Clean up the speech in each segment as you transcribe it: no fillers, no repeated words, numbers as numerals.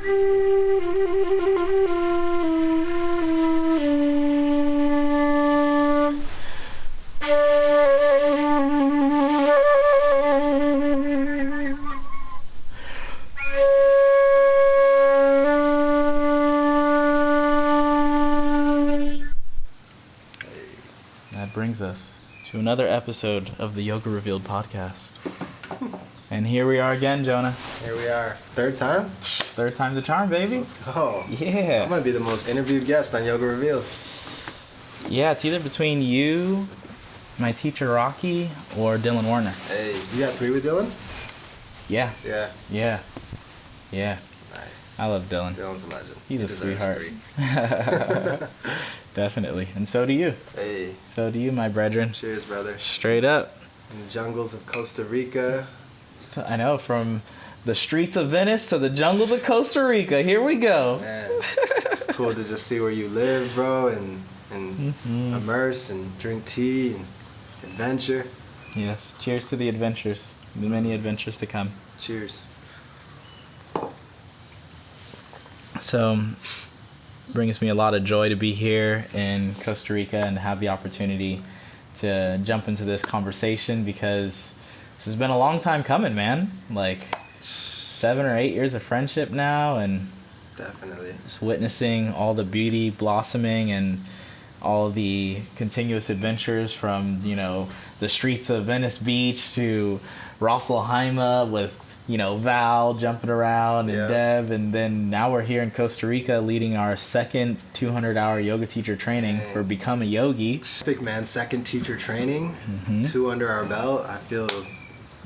Brings us to another episode of the Yoga Revealed podcast. And here we are again, Jonah. Here we are. Third time? Third time's the charm, baby. Let's go. Yeah. I might be the most interviewed guest on Yoga Revealed. Yeah, it's either between you, my teacher Rocky, or Dylan Warner. Hey, you got three with Dylan? Yeah. Yeah. Nice. I love Dylan. Dylan's a legend. He's a sweetheart. Definitely. And so do you. Hey. So do you, my brethren. Cheers, brother. Straight up. In the jungles of Costa Rica. I know, from the streets of Venice to the jungles of Costa Rica. Here we go. Man, it's cool to just see where you live, bro, and immerse and drink tea and adventure. Yes. Cheers to the adventures. The many adventures to come. Cheers. So, brings me a lot of joy to be here in Costa Rica and have the opportunity to jump into this conversation, because this has been a long time coming, man. Like 7 or 8 years of friendship now, and definitely just witnessing all the beauty blossoming and all the continuous adventures from, the streets of Venice Beach to Rosselheim with Val jumping around and Deb, and then now we're here in Costa Rica leading our second 200-hour yoga teacher training for Become A Yogi. Big man, second teacher training, 2 under our belt. I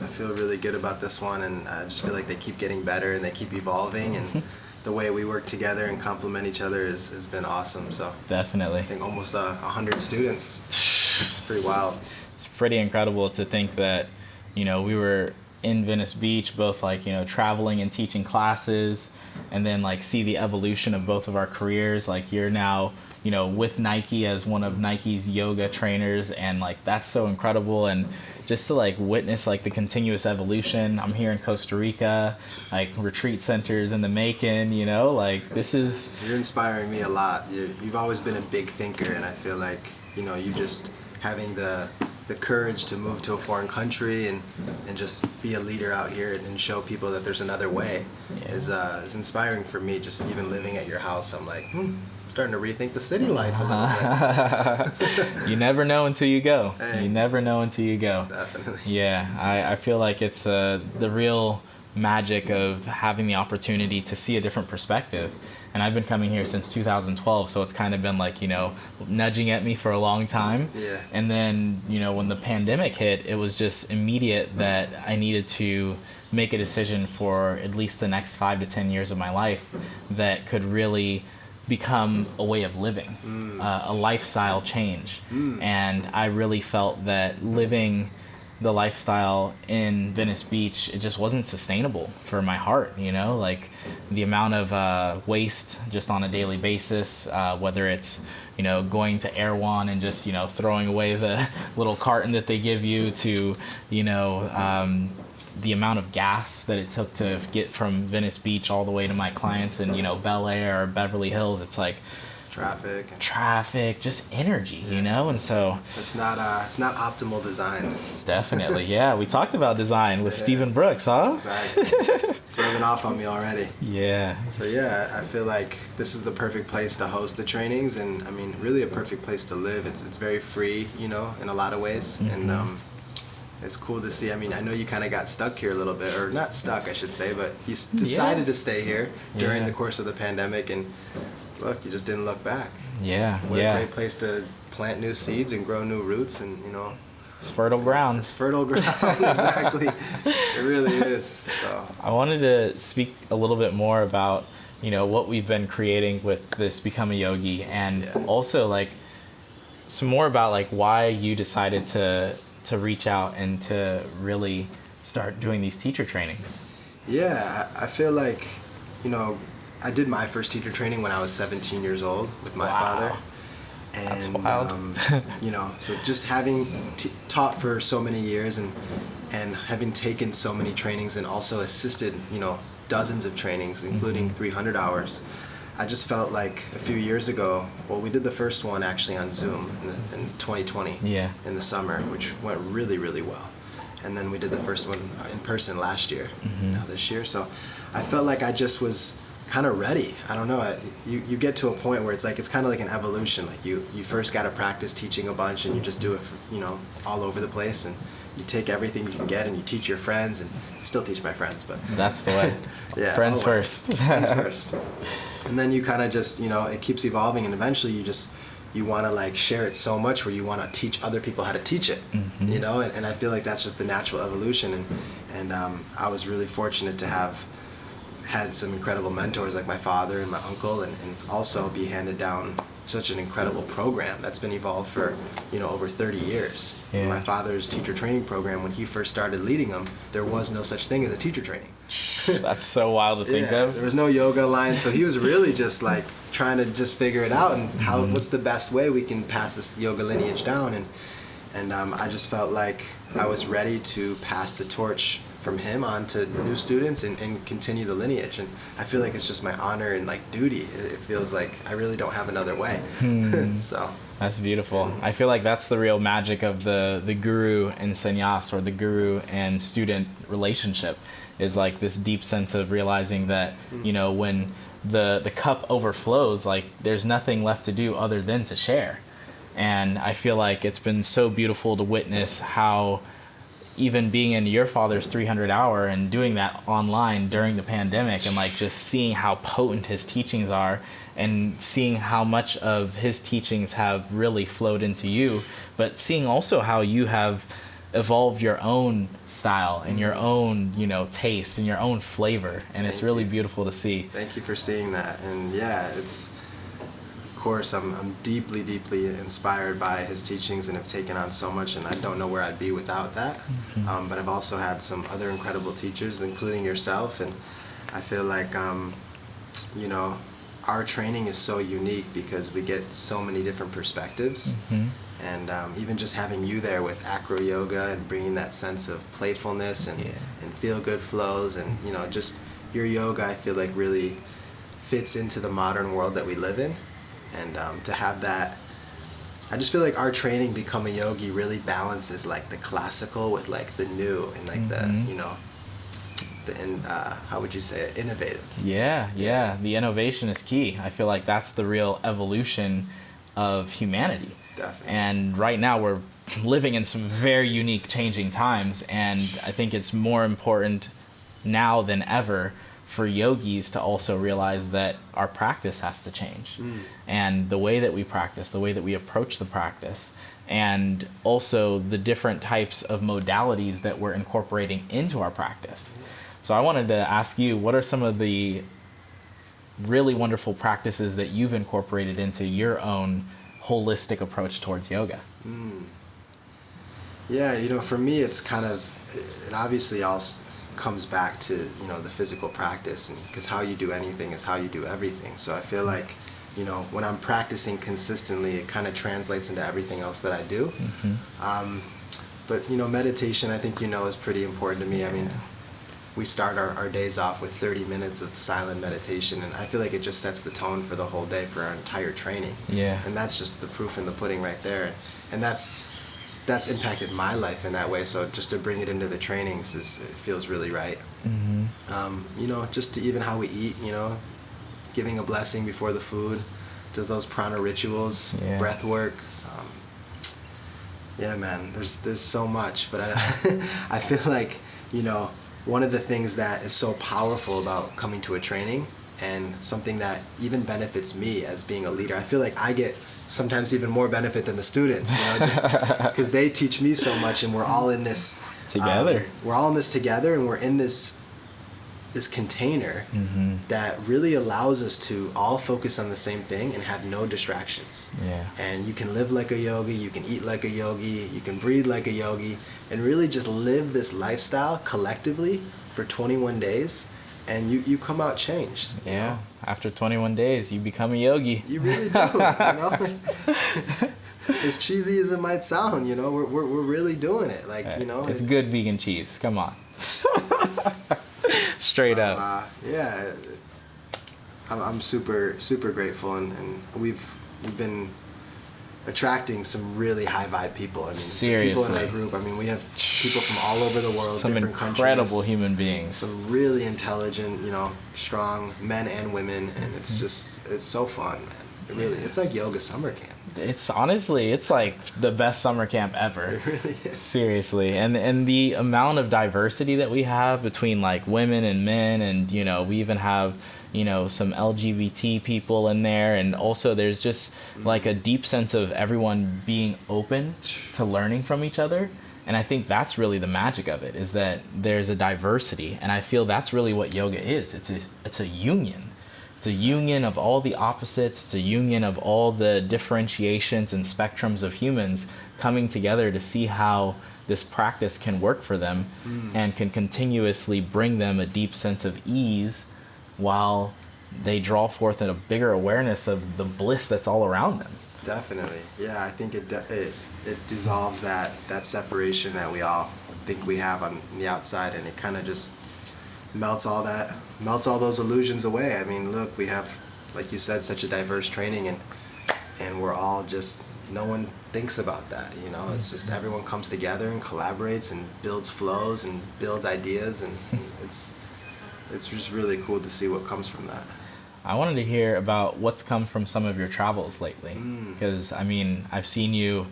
feel really good about this one, and I just feel like they keep getting better and they keep evolving, and the way we work together and complement each other has been awesome. So definitely, I think almost 100 students. It's pretty wild. It's pretty incredible to think that we were in Venice Beach, both traveling and teaching classes, and then see the evolution of both of our careers. Like you're now with Nike as one of Nike's yoga trainers, and that's so incredible. And just to witness the continuous evolution. I'm here in Costa Rica, retreat centers in the making, this is... You're inspiring me a lot. You've always been a big thinker, and I feel like you just having the courage to move to a foreign country and just be a leader out here and show people that there's another way is inspiring for me. Just even living at your house, I'm like, starting to rethink the city life a little bit. You never know until you go. Hey. You never know until you go. Definitely. Yeah, I feel like it's the real magic of having the opportunity to see a different perspective. And I've been coming here since 2012, so it's kind of been nudging at me for a long time. Yeah. And then, when the pandemic hit, it was just immediate that I needed to make a decision for at least the next 5 to 10 years of my life that could really become a way of living, a lifestyle change. And I really felt that living the lifestyle in Venice Beach, it just wasn't sustainable for my heart, the amount of waste just on a daily basis, whether it's, going to Erewhon and just, throwing away the little carton that they give you to, the amount of gas that it took to get from Venice Beach all the way to my clients in, Bel Air or Beverly Hills. It's traffic, just energy, and so it's not optimal design. Definitely. Yeah, we talked about design with Stephen Brooks, huh? Exactly. It's rubbing off on me already. Yeah. So I feel like this is the perfect place to host the trainings, and I mean really a perfect place to live. It's very free, in a lot of ways. And it's cool to see. I mean, I know you kind of got stuck here a little bit, or not stuck I should say, but you decided to stay here during the course of the pandemic, and look, you just didn't look back. What a great place to plant new seeds and grow new roots, and it's fertile ground. It's fertile ground. Exactly. It really is. So I wanted to speak a little bit more about what we've been creating with this Become a Yogi, and also some more about why you decided to reach out and to really start doing these teacher trainings. I feel like I did my first teacher training when I was 17 years old with my father. And, that's wild. So just having taught for so many years and having taken so many trainings and also assisted, dozens of trainings, including 300 hours. I just felt like a few years ago, well, we did the first one actually on Zoom in 2020 in the summer, which went really, really well. And then we did the first one in person last year, now this year. So I felt like I just was kind of ready. I don't know. You get to a point where it's kind of like an evolution. Like you first got to practice teaching a bunch, and you just do it, all over the place, and you take everything you can get, and you teach your friends, and I still teach my friends, but that's the way. Yeah, friends always. first. Friends first. And then you kind of just, it keeps evolving, and eventually you want to like share it so much where you want to teach other people how to teach it, and I feel like that's just the natural evolution, and I was really fortunate to have had some incredible mentors like my father and my uncle, and also be handed down such an incredible program that's been evolved for over 30 years. Yeah. My father's teacher training program, when he first started leading them, there was no such thing as a teacher training. That's so wild to think of. There was no yoga line, so he was really just like trying to just figure it out, and what's the best way we can pass this yoga lineage down, and I just felt like I was ready to pass the torch from him on to new students and continue the lineage, and I feel like it's just my honor and like duty. It feels like I really don't have another way. So that's beautiful. I feel like that's the real magic of the guru and sannyas, or the guru and student relationship, is like this deep sense of realizing that when the cup overflows, like there's nothing left to do other than to share. And I feel like it's been so beautiful to witness how, even being in your father's 300 hour and doing that online during the pandemic, and like just seeing how potent his teachings are, and seeing how much of his teachings have really flowed into you, but seeing also how you have evolved your own style and your own, taste and your own flavor. And it's really beautiful to see. Thank you for seeing that. And yeah, of course, I'm deeply, deeply inspired by his teachings, and have taken on so much, and I don't know where I'd be without that. But I've also had some other incredible teachers, including yourself, and I feel like, our training is so unique because we get so many different perspectives. And even just having you there with acro yoga and bringing that sense of playfulness and feel-good flows, and just your yoga, I feel like really fits into the modern world that we live in. And to have that, I just feel like our training, Become a Yogi, really balances like the classical with like the new, and like how would you say it, innovative. Yeah, the innovation is key. I feel like that's the real evolution of humanity. Definitely. And right now we're living in some very unique, changing times, and I think it's more important now than ever for yogis to also realize that our practice has to change. And the way that we practice, the way that we approach the practice, and also the different types of modalities that we're incorporating into our practice. So I wanted to ask you, what are some of the really wonderful practices that you've incorporated into your own holistic approach towards yoga? Yeah, for me, it's kind of, it obviously all comes back to, the physical practice, and because how you do anything is how you do everything. So I feel like, when I'm practicing consistently, it kind of translates into everything else that I do. But, meditation, I think, is pretty important to me. I mean, we start our days off with 30 minutes of silent meditation, and I feel like it just sets the tone for the whole day, for our entire training. And that's just the proof in the pudding right there. And that's impacted my life in that way. So just to bring it into the trainings, it feels really right. Just to even how we eat, giving a blessing before the food, does those prana rituals, breath work. Yeah, man, there's so much, but I feel like, one of the things that is so powerful about coming to a training, and something that even benefits me as being a leader, I feel like I get sometimes even more benefit than the students, just because they teach me so much, and we're all in this together. We're all in this together, and we're in this container that really allows us to all focus on the same thing and have no distractions. And you can live like a yogi, you can eat like a yogi, you can breathe like a yogi, and really just live this lifestyle collectively for 21 days, and you come out changed. After 21 days, you become a yogi. You really do, As cheesy as it might sound, we're really doing it. It's good vegan cheese. Come on. Straight up. Yeah, I'm super grateful, and we've been attracting some really high vibe people. I mean, seriously, the people in our group. I mean, we have people from all over the world, some different incredible countries, human beings, some really intelligent, strong men and women, and it's so fun, man. It's like yoga summer camp. It's honestly, it's like the best summer camp ever. It really is. Seriously. And the amount of diversity that we have between like women and men, and we even have some LGBT people in there, and also there's just like a deep sense of everyone being open to learning from each other. And I think that's really the magic of it, is that there's a diversity, and I feel that's really what yoga is. It's a union. It's a union of all the opposites. It's a union of all the differentiations and spectrums of humans coming together to see how this practice can work for them and can continuously bring them a deep sense of ease while they draw forth a bigger awareness of the bliss that's all around them. Definitely. Yeah, I think it dissolves that separation that we all think we have on the outside, and it kind of just melts all those illusions away. I mean, look, we have, like you said, such a diverse training, and we're all just, no one thinks about that, It's just everyone comes together and collaborates and builds flows and builds ideas, and it's just really cool to see what comes from that. I wanted to hear about what's come from some of your travels lately, because I mean, I've seen you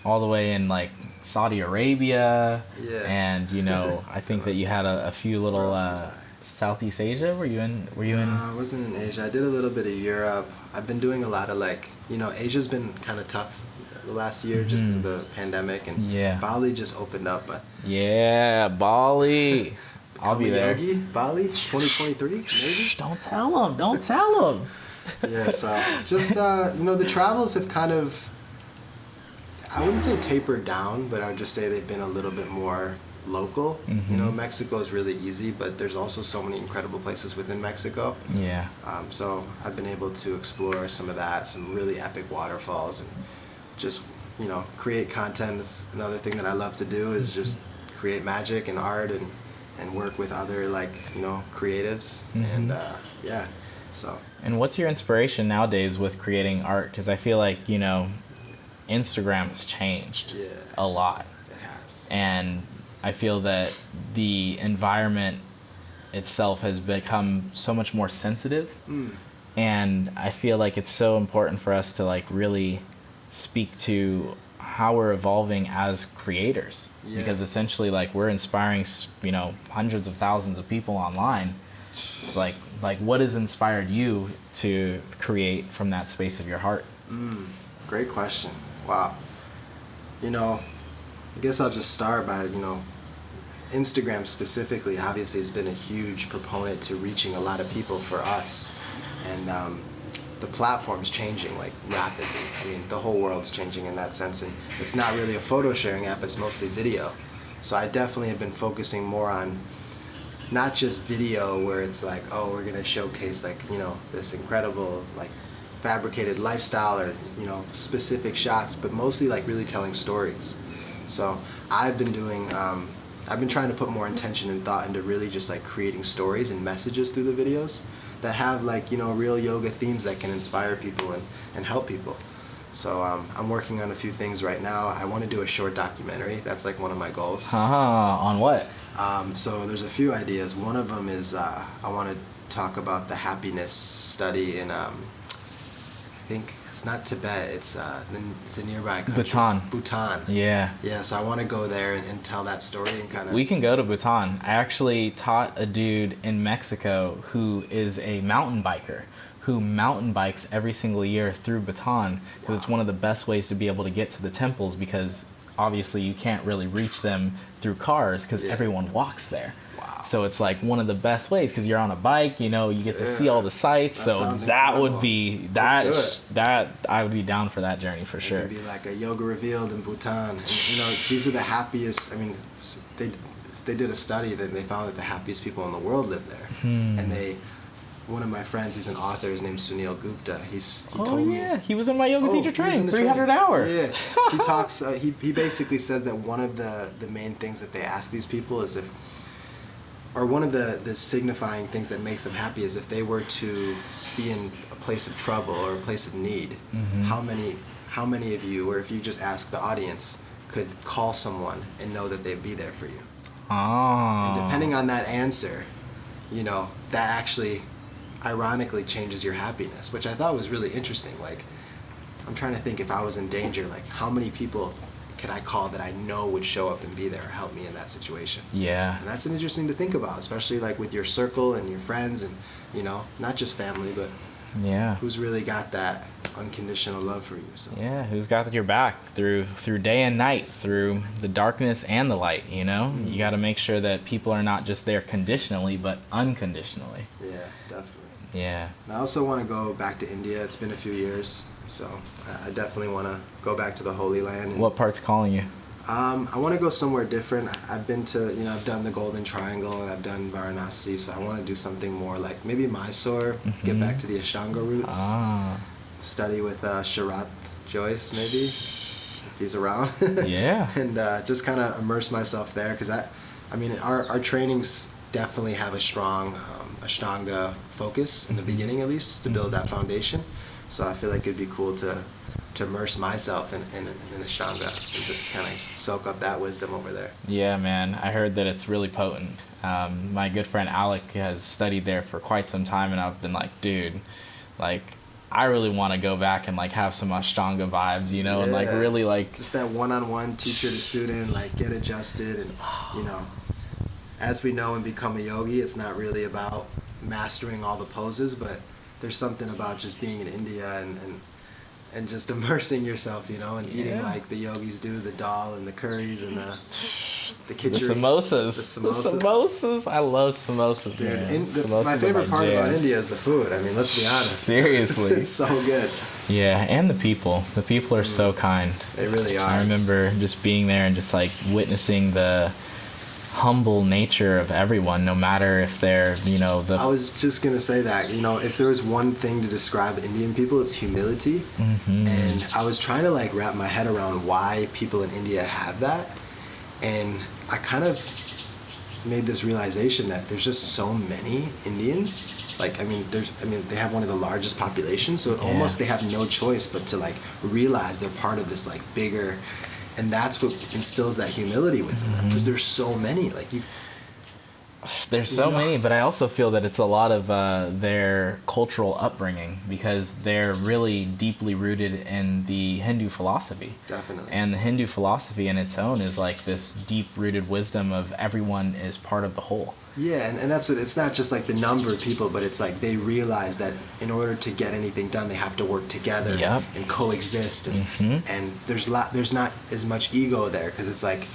all the way in like Saudi Arabia, and I think that you had a few little Southeast Asia. Were you in? I wasn't in Asia. I did a little bit of Europe. I've been doing a lot of Asia's been kind of tough the last year just because of the pandemic, and Bali just opened up. But Bali. I'll be there. Yogi, Bali, 2023, maybe? Don't tell them. Yeah, so just, the travels have kind of, I wouldn't say tapered down, but I would just say they've been a little bit more local. Mexico is really easy, but there's also so many incredible places within Mexico. Yeah. So I've been able to explore some of that, some really epic waterfalls, and just, create content. That's another thing that I love to do, is just create magic and art and work with other creatives, and so. And what's your inspiration nowadays with creating art? Because I feel like Instagram has changed a lot. It has. And I feel that the environment itself has become so much more sensitive, and I feel like it's so important for us to really speak to how we're evolving as creators. Because essentially, we're inspiring, hundreds of thousands of people online. It's like what has inspired you to create from that space of your heart? Great question. Wow. I guess I'll just start by, Instagram specifically obviously has been a huge proponent to reaching a lot of people for us, and the platform's changing rapidly. I mean, the whole world's changing in that sense, and it's not really a photo sharing app, it's mostly video. So I definitely have been focusing more on not just video where it's we're gonna showcase this incredible fabricated lifestyle or specific shots, but mostly really telling stories. So I've been trying to put more intention and thought into really just creating stories and messages through the videos that have real yoga themes that can inspire people and help people. So I'm working on a few things right now. I want to do a short documentary. That's one of my goals. On what? So there's a few ideas. One of them is I want to talk about the happiness study in I think it's not Tibet. It's a nearby country. Bhutan. Yeah. Yeah. So I want to go there and tell that story and kind of. We can go to Bhutan. I actually taught a dude in Mexico who is a mountain biker, who mountain bikes every single year through Bhutan, because it's one of the best ways to be able to get to the temples, because obviously you can't really reach them through cars because everyone walks there. Wow. So it's one of the best ways, because you're on a bike, you get to see all the sights. That so that would be that I would be down for that journey for sure. It would be like a yoga revealed in Bhutan. And, these are the happiest. I mean, they did a study that they found that the happiest people in the world live there. And one of my friends, he's an author, his name's Sunil Gupta. He told me. He was in my yoga teacher training, 300 training. hours. Yeah, he talks. He basically says that one of the main things that they ask these people is or one of the signifying things that makes them happy is if they were to be in a place of trouble or a place of need. Mm-hmm. How many of you, or if you just ask the audience, could call someone and know that they'd be there for you? Oh. And depending on that answer, you know, that actually ironically changes your happiness, which I thought was really interesting. Like, I'm trying to think, if I was in danger, like, how many people could I call that I know would show up and be there or help me in that situation? Yeah. And that's an interesting to think about, especially like with your circle and your friends and, you know, not just family, but Yeah. who's really got that unconditional love for you. So Yeah, who's got your back through day and night, through the darkness and the light, you know? Mm-hmm. You got to make sure that people are not just there conditionally, but unconditionally. yeah, definitely. Yeah. And I also want to go back to India. It's been a few years, so I definitely want to go back to the Holy Land. And, What part's calling you? I want to go somewhere different. I've been to, you know, I've done the Golden Triangle and I've done Varanasi, so I want to do something more like maybe Mysore, get back to the Ashtanga roots, Ah. study with Sharat Joyce maybe, if he's around. Yeah. And just kind of immerse myself there, because I mean, our trainings definitely have a strong Ashtanga focus in the beginning, at least, to build that foundation. So I feel like it'd be cool to immerse myself in Ashtanga and just kind of soak up that wisdom over there. Yeah, man. I heard that it's really potent. My good friend Alec has studied there for quite some time, and I've been like, dude, like, I really want to go back and like have some Ashtanga vibes, you know, and like really like just that one-on-one teacher to student, like get adjusted. And you know, as we know in Become a Yogi, it's not really about mastering all the poses, but there's something about just being in India and just immersing yourself, you know, and eating like the yogis do, the dal and the curries and the khichdi. the samosas. The samosas. I love samosas, dude. man. My Samosas favorite are part jam. about India is the food. I mean, let's be honest. Seriously. It's so good. Yeah, and the people. The people are so kind. They really are. I remember just being there and just like witnessing the humble nature of everyone, no matter if they're, you know, I was just gonna say that, you know, if there was one thing to describe Indian people, it's humility. Mm-hmm. And I was trying to like wrap my head around why people in India have that, and I kind of made this realization that there's just so many Indians. Like, I mean, they have one of the largest populations, so almost they have no choice but to like realize they're part of this like bigger. And that's what instills that humility within them, because there's so many. Like there's so many, but I also feel that it's a lot of their cultural upbringing, because they're really deeply rooted in the Hindu philosophy. Definitely. And the Hindu philosophy in its own is like this deep-rooted wisdom of everyone is part of the whole. Yeah, and that's what, it's not just like the number of people, but it's like they realize that in order to get anything done, they have to work together and coexist, and there's not as much ego there, because it's like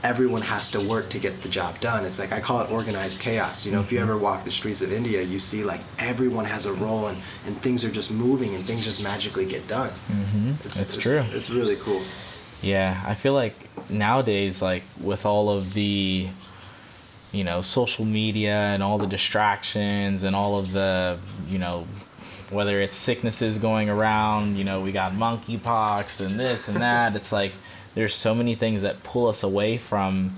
everyone has to work to get the job done. It's like, I call it organized chaos. You know, if you ever walk the streets of India, you see like everyone has a role, and things are just moving and things just magically get done. It's true. It's really cool. Yeah, I feel like nowadays, like with all of the, you know, social media and all the distractions and all of the, you know, whether it's sicknesses going around, you know, we got monkeypox and this and that. It's like there's so many things that pull us away from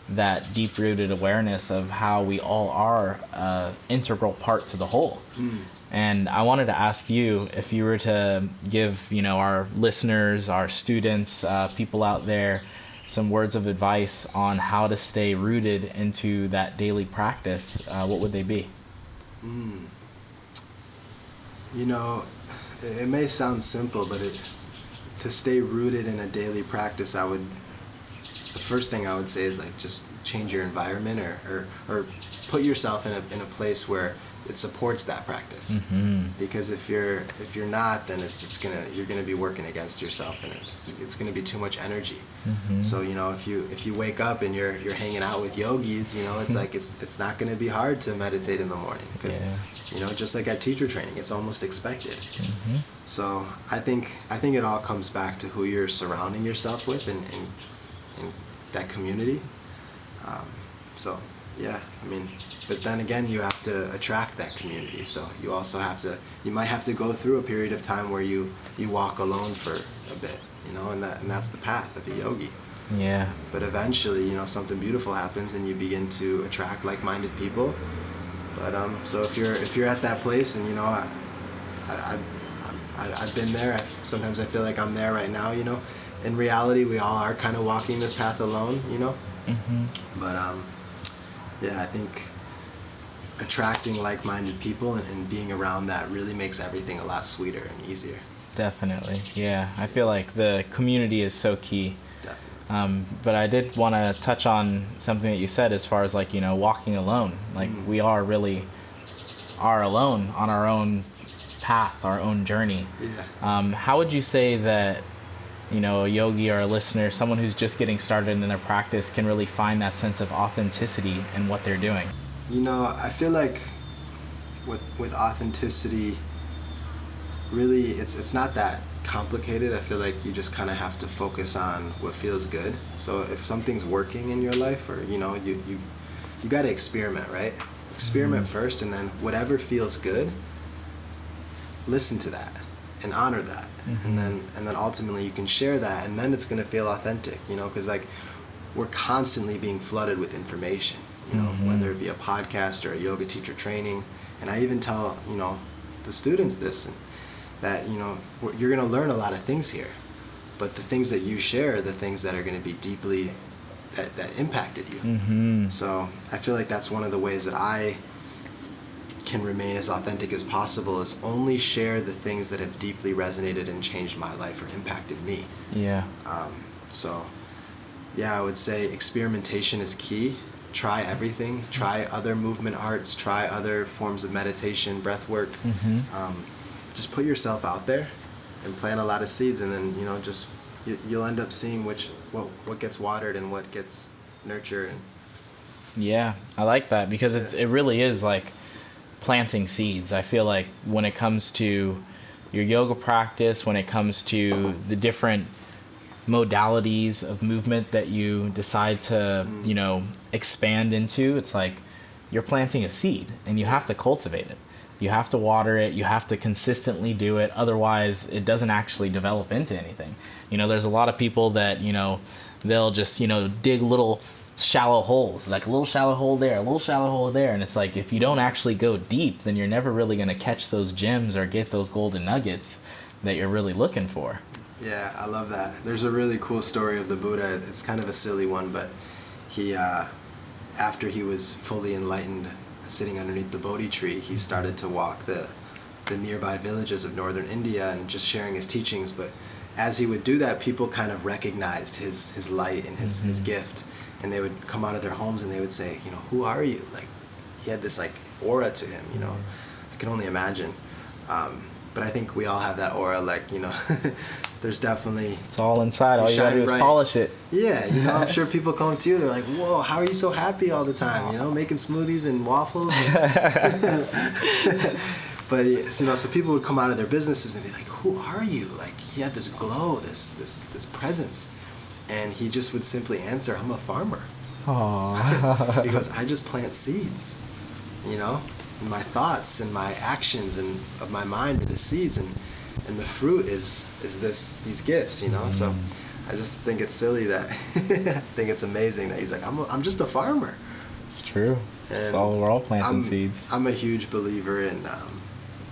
that deep-rooted awareness of how we all are an integral part to the whole. And I wanted to ask you, if you were to give, you know, our listeners, our students, people out there, some words of advice on how to stay rooted into that daily practice, what would they be? You know, it may sound simple, but to stay rooted in a daily practice, the first thing I would say is like just change your environment, or put yourself in a place where it supports that practice. Because if you're not, then you're gonna be working against yourself, and it's gonna be too much energy. So, you know, if you wake up and you're hanging out with yogis, you know, it's like it's not gonna be hard to meditate in the morning, because you know, just like at teacher training, it's almost expected. So I think it all comes back to who you're surrounding yourself with in that community. So yeah, I mean, but then again, you have to attract that community. So you might have to go through a period of time where you walk alone for a bit, you know, and that's the path of a yogi. Yeah. But eventually, you know, something beautiful happens and you begin to attract like-minded people. But so if you're at that place, and you know, I've been there. Sometimes I feel like I'm there right now. You know, in reality, we all are kind of walking this path alone. You know, but yeah, I think attracting like-minded people and being around that really makes everything a lot sweeter and easier. Definitely. Yeah, I feel like the community is so key. But I did want to touch on something that you said as far as, like, you know, walking alone. Like, we are really are alone on our own path, our own journey. Yeah. How would you say that, you know, a yogi or a listener, someone who's just getting started in their practice, can really find that sense of authenticity in what they're doing? You know, I feel like with authenticity, really, it's not that complicated. I feel like you just kind of have to focus on what feels good. So if something's working in your life, or you know, you got to experiment, right? Experiment first, and then whatever feels good, listen to that and honor that, and then ultimately you can share that, and then it's going to feel authentic, you know, because like we're constantly being flooded with information, you know, whether it be a podcast or a yoga teacher training. And I even tell, you know, the students this, and that, you know, you're going to learn a lot of things here, but the things that you share are the things that are going to be deeply, that impacted you. So I feel like that's one of the ways that I can remain as authentic as possible, is only share the things that have deeply resonated and changed my life or impacted me. Yeah. So yeah, I would say experimentation is key. Try everything. Try other movement arts. Try other forms of meditation, breath work. Just put yourself out there and plant a lot of seeds, and then, you know, just you'll end up seeing what gets watered and what gets nurtured. Yeah, I like that, because it really is like planting seeds. I feel like when it comes to your yoga practice, when it comes to the different modalities of movement that you decide to, you know, expand into, it's like you're planting a seed and you have to cultivate it. You have to water it. You have to consistently do it. Otherwise, it doesn't actually develop into anything. You know, there's a lot of people that, you know, they'll just, you know, dig little shallow holes, like a little shallow hole there, a little shallow hole there. And it's like, if you don't actually go deep, then you're never really going to catch those gems or get those golden nuggets that you're really looking for. Yeah, I love that. There's a really cool story of the Buddha. It's kind of a silly one, but he, after he was fully enlightened, sitting underneath the Bodhi tree, he started to walk the nearby villages of northern India and just sharing his teachings. But as he would do that, people kind of recognized his light and his gift, and they would come out of their homes and they would say, you know, who are you? Like, he had this like aura to him, you know. I can only imagine. But I think we all have that aura, like, you know. There's definitely... It's all inside. All you gotta do is polish it. Yeah, you know, I'm sure people come to you, they're like, whoa, how are you so happy all the time? You know, making smoothies and waffles. But, you know, so people would come out of their businesses and be like, who are you? Like, he had this glow, this presence. And he just would simply answer, I'm a farmer. Aww. Because I just plant seeds, you know? And my thoughts and my actions and of my mind are the seeds, and the fruit is these gifts, you know. So I just think it's silly that I think it's amazing that he's like, I'm just a farmer. It's true. We're all planting seeds. I'm a huge believer in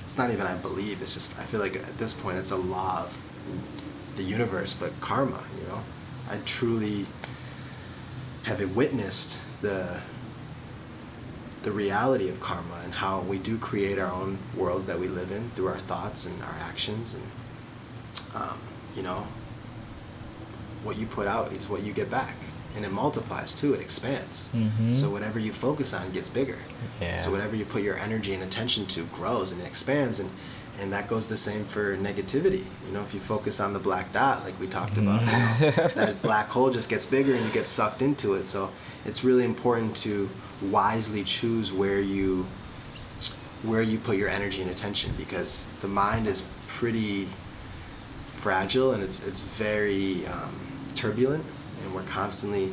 it's not even I believe, it's just I feel like at this point it's a law of the universe, but karma, you know. I truly have witnessed the reality of karma and how we do create our own worlds that we live in through our thoughts and our actions, and you know, what you put out is what you get back, and it multiplies too, it expands. So whatever you focus on gets bigger. So whatever you put your energy and attention to grows and it expands, and that goes the same for negativity. You know, if you focus on the black dot, like we talked about, you know, that black hole just gets bigger and you get sucked into it. So it's really important to wisely choose where you put your energy and attention, because the mind is pretty fragile and it's very turbulent, and we're constantly,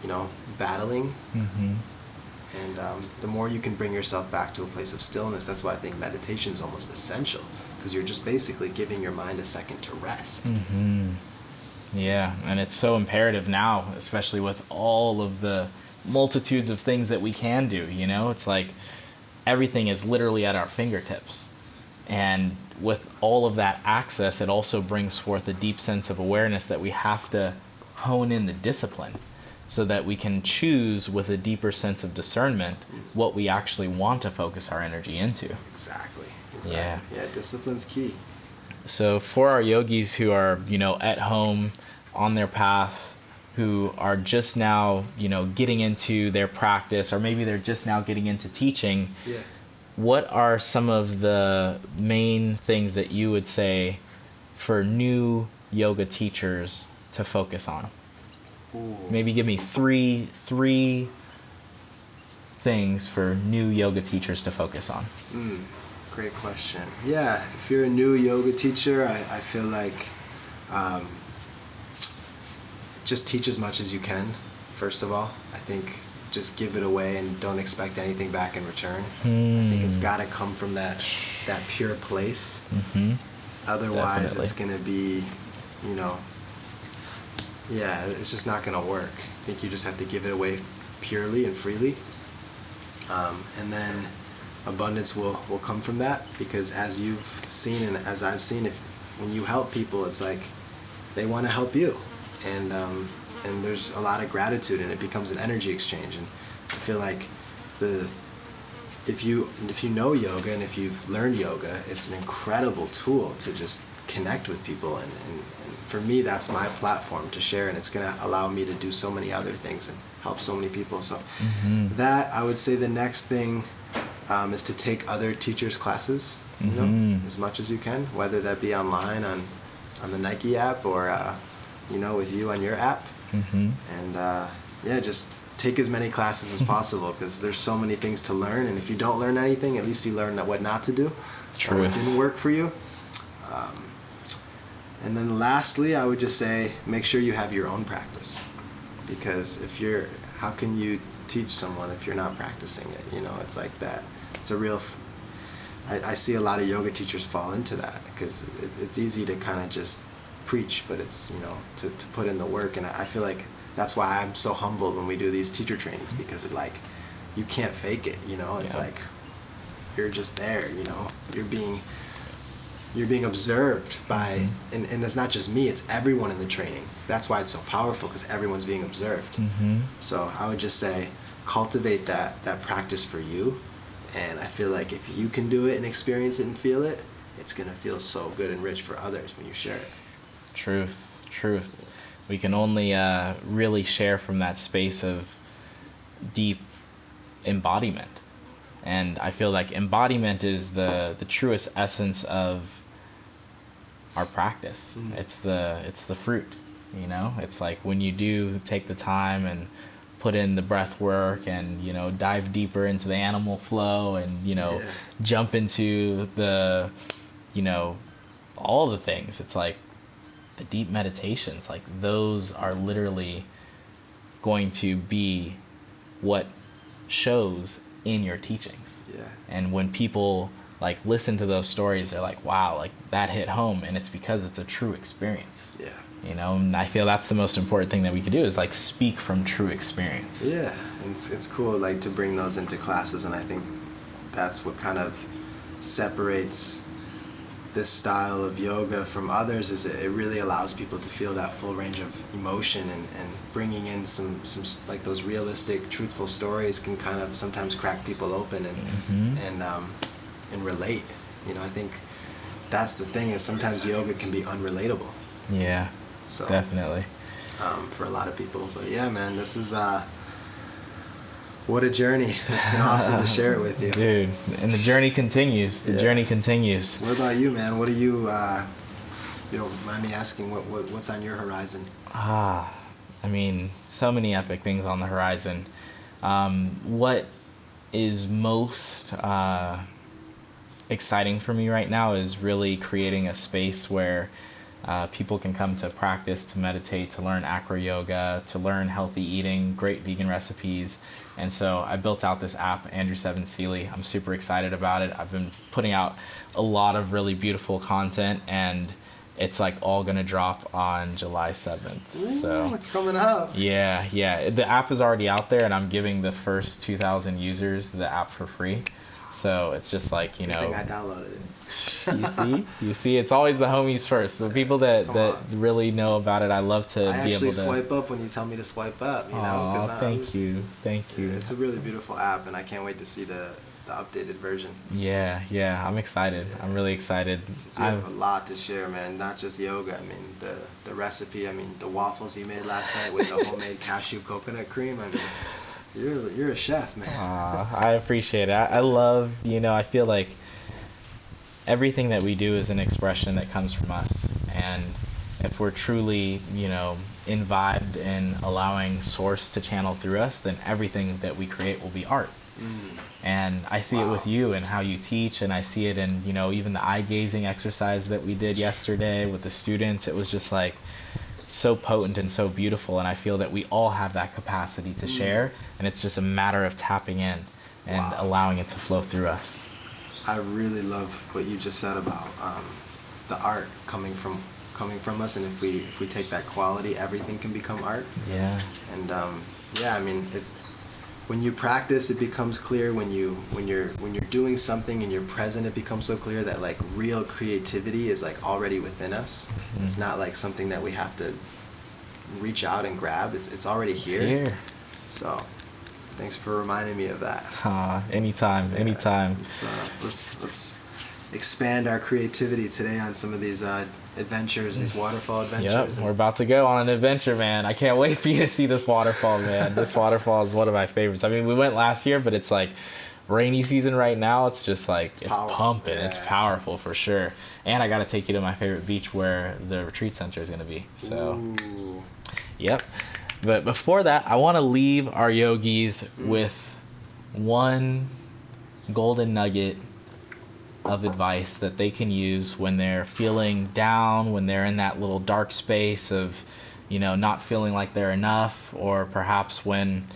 you know, battling. And the more you can bring yourself back to a place of stillness, that's why I think meditation is almost essential, because you're just basically giving your mind a second to rest. Yeah, and it's so imperative now, especially with all of the multitudes of things that we can do, you know? It's like everything is literally at our fingertips. And with all of that access, it also brings forth a deep sense of awareness that we have to hone in the discipline so that we can choose with a deeper sense of discernment what we actually want to focus our energy into. Exactly. Yeah. Yeah, discipline's key. So for our yogis who are, you know, at home on their path, who are just now, you know, getting into their practice, or maybe they're just now getting into teaching, Yeah. what are some of the main things that you would say for new yoga teachers to focus on? Ooh. Maybe give me three things for new yoga teachers to focus on. Great question. Yeah, if you're a new yoga teacher, I feel like just teach as much as you can, first of all. I think just give it away and don't expect anything back in return. I think it's got to come from that pure place. Otherwise, Definitely. it's going to be, you know, yeah, it's just not going to work. I think you just have to give it away purely and freely. And then abundance will come from that, because as you've seen and as I've seen, when you help people, it's like they want to help you. And there's a lot of gratitude, and it becomes an energy exchange. And I feel like if you know yoga and if you've learned yoga, it's an incredible tool to just connect with people. And for me, that's my platform to share, and it's going to allow me to do so many other things and help so many people. So that, I would say the next thing is to take other teachers' classes, you know, as much as you can, whether that be online on the Nike app or you know, with you on your app. And yeah, just take as many classes as possible, because there's so many things to learn, and if you don't learn anything, at least you learn what not to do. True. Or what didn't work for you. And then lastly, I would just say make sure you have your own practice, because how can you teach someone if you're not practicing it? You know, it's like that. It's a real. I see a lot of yoga teachers fall into that, because it's easy to kind of just preach, but it's, you know, to put in the work. And I feel like that's why I'm so humbled when we do these teacher trainings, because it, like, you can't fake it, you know. It's like you're just there, you know. You're being observed by, and it's not just me, it's everyone in the training. That's why it's so powerful, because everyone's being observed. So I would just say cultivate that practice for you, and I feel like if you can do it and experience it and feel it, it's gonna feel so good and rich for others when you share it. Truth. We can only really share from that space of deep embodiment. And I feel like embodiment is the truest essence of our practice. It's the fruit, you know? It's like when you do take the time and put in the breath work and, you know, dive deeper into the animal flow and, you know, jump into the, you know, all the things. It's like the deep meditations, like those are literally going to be what shows in your teachings. And when people like listen to those stories, they're like, wow, like that hit home, and it's because it's a true experience. You know, and I feel that's the most important thing that we could do is like speak from true experience. And it's cool like to bring those into classes, and I think that's what kind of separates this style of yoga from others, is it really allows people to feel that full range of emotion, and bringing in some like those realistic, truthful stories can kind of sometimes crack people open and relate. You know, I think that's the thing, is sometimes yoga can be unrelatable. So definitely for a lot of people. But yeah, man, this is what a journey. It's been awesome to share it with you, dude. And the journey continues. The journey continues. What about you, man? What are you you don't mind me asking, what's on your horizon? I mean, so many epic things on the horizon. What is most exciting for me right now is really creating a space where people can come to practice, to meditate, to learn acro yoga, to learn healthy eating, great vegan recipes. And so I built out this app, Andrew 7 Seeley. I'm super excited about it. I've been putting out a lot of really beautiful content, and it's like all gonna drop on July 7th. Ooh, so it's coming up. yeah. The app is already out there, and I'm giving the first 2,000 users the app for free. So it's just like, I think I downloaded it. you see, it's always the homies first. The people that really know about it, I love to I be able actually to swipe up when you tell me to swipe up, you know? Aw, 'cause thank you. It's a really beautiful app, and I can't wait to see the updated version. Yeah, I'm excited. I'm really excited. 'Cause you have a lot to share, man. Not just yoga. I mean, the recipe. I mean, the waffles you made last night with the homemade cashew coconut cream. I mean, you're a chef, man. I appreciate it. I love, I feel like everything that we do is an expression that comes from us. And if we're truly, imbibed in allowing source to channel through us, then everything that we create will be art. And I see it with you and how you teach, and I see it in, even the eye gazing exercise that we did yesterday with the students. It was just like so potent and so beautiful, and I feel that we all have that capacity to share, and it's just a matter of tapping in and allowing it to flow through us. I really love what you just said about the art coming from us, and if we take that quality, everything can become art. Yeah. And I mean, when you practice, it becomes clear. When you're doing something and you're present, it becomes so clear that like real creativity is like already within us. Mm-hmm. It's not like something that we have to reach out and grab. It's already here. It's here. So, thanks for reminding me of that. Anytime. Let's expand our creativity today on some of these adventures, these waterfall adventures. Yep, we're about to go on an adventure, man. I can't wait for you to see this waterfall, man. This waterfall is one of my favorites. I mean, we went last year, but it's like rainy season right now. It's just like, it's pumping. Yeah. It's powerful for sure. And I got to take you to my favorite beach where the retreat center is going to be. So, ooh. Yep. But before that, I want to leave our yogis with one golden nugget of advice that they can use when they're feeling down, when they're in that little dark space of, not feeling like they're enough, or perhaps when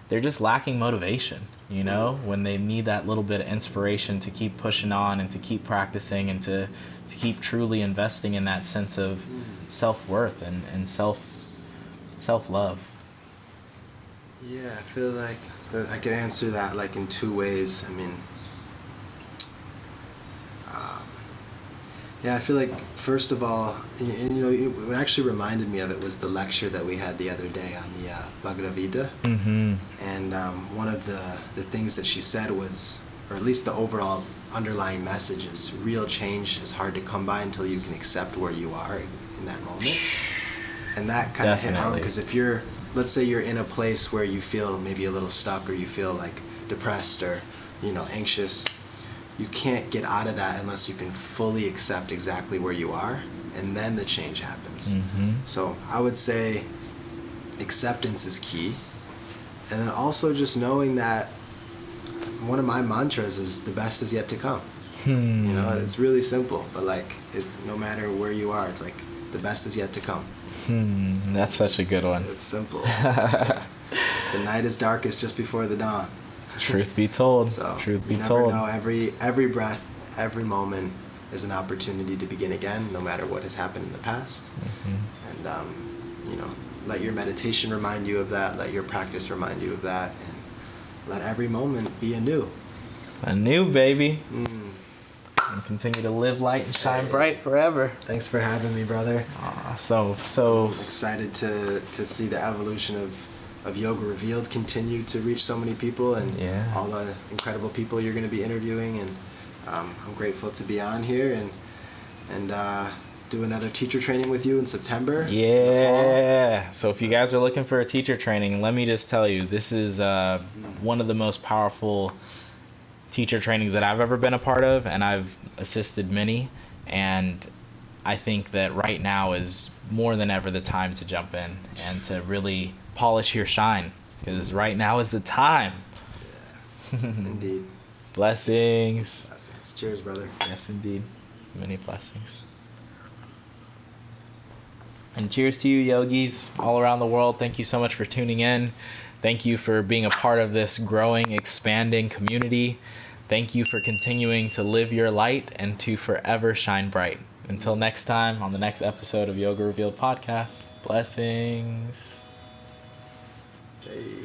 they're just lacking motivation, when they need that little bit of inspiration to keep pushing on and to keep practicing and to keep truly investing in that sense of self-worth and self-love. Yeah, I feel like I could answer that like in two ways. I mean, I feel like first of all, and what actually reminded me of it was the lecture that we had the other day on the Bhagavad Gita. Mm-hmm. And one of the things that she said was, or at least the overall underlying message is, real change is hard to come by until you can accept where you are in that moment. And that kind of hit home, because if let's say you're in a place where you feel maybe a little stuck, or you feel like depressed or, anxious, you can't get out of that unless you can fully accept exactly where you are, and then the change happens. Mm-hmm. So I would say acceptance is key. And then also just knowing that one of my mantras is the best is yet to come. It's really simple, but like, it's no matter where you are, it's like the best is yet to come. That's such a good one. It's simple. The night is darkest just before the dawn. Truth be told. So Truth be you never told. know. Every breath, every moment is an opportunity to begin again, no matter what has happened in the past. Mm-hmm. And let your meditation remind you of that. Let your practice remind you of that, and let every moment be anew. Anew, baby. And continue to live light and shine bright forever. Thanks for having me, brother. So I'm excited to see the evolution of Yoga Revealed continue to reach so many people, and all the incredible people you're going to be interviewing. And I'm grateful to be on here and do another teacher training with you in September. Yeah. So if you guys are looking for a teacher training, let me just tell you, this is one of the most powerful teacher trainings that I've ever been a part of, and I've assisted many. And I think that right now is more than ever the time to jump in and to really polish your shine, because right now is the time. Yeah, indeed. Blessings. Blessings. Cheers, brother. Yes, indeed. Many blessings. And cheers to you, yogis all around the world. Thank you so much for tuning in. Thank you for being a part of this growing, expanding community. Thank you for continuing to live your light and to forever shine bright. Until next time, on the next episode of Yoga Revealed podcast, blessings. Hey.